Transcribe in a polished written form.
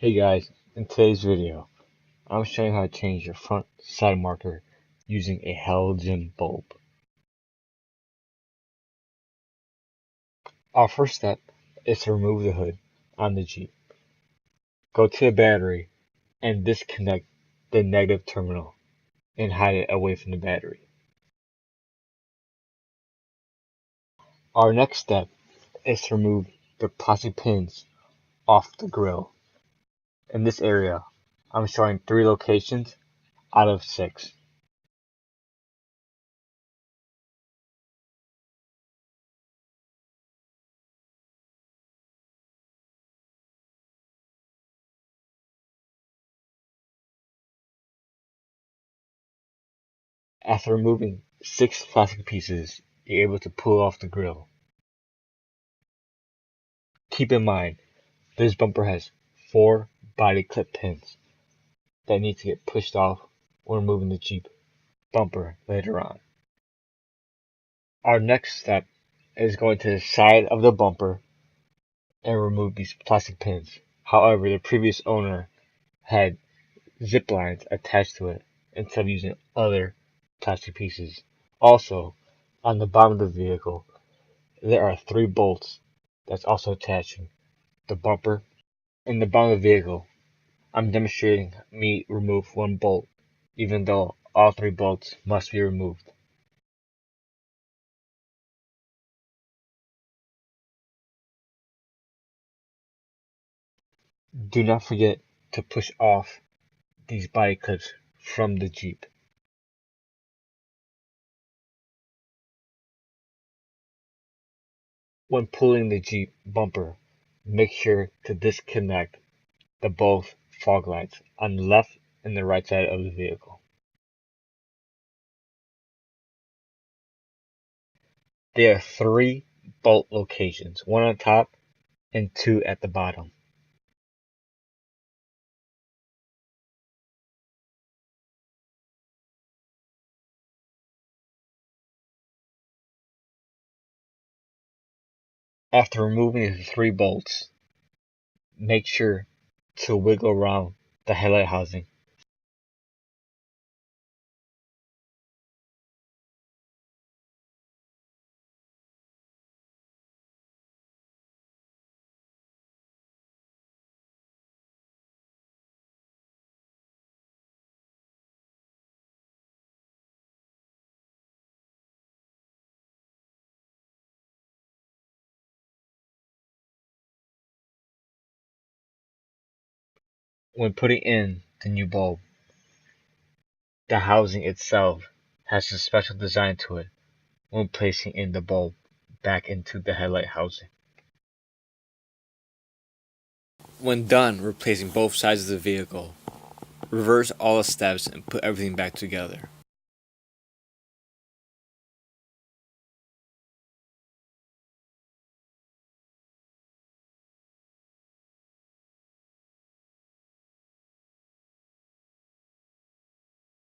Hey guys, in today's video, I'm showing how to change your front side marker using a halogen bulb. Our first step is to remove the hood on the Jeep. Go to the battery and disconnect the negative terminal and hide it away from the battery. Our next step is to remove the plastic pins off the grill. In this area, I'm showing 3 locations out of 6. After removing 6 plastic pieces, you're able to pull off the grill. Keep in mind, this bumper has 4 body clip pins that need to get pushed off when removing the Jeep bumper later on. Our next step is going to the side of the bumper and remove these plastic pins. However, the previous owner had zip lines attached to it instead of using other plastic pieces. Also, on the bottom of the vehicle, there are 3 bolts that's also attaching the bumper. In the bottom of the vehicle, I'm demonstrating me remove 1 bolt, even though all 3 bolts must be removed. Do not forget to push off these body clips from the Jeep. When pulling the Jeep bumper, make sure to disconnect the both fog lights on the left and the right side of the vehicle. There are 3 bolt locations, 1 on top and 2 at the bottom. After removing the 3 bolts, make sure to wiggle around the headlight housing. When putting in the new bulb, the housing itself has a special design to it when placing in the bulb back into the headlight housing. When done replacing both sides of the vehicle, reverse all the steps and put everything back together.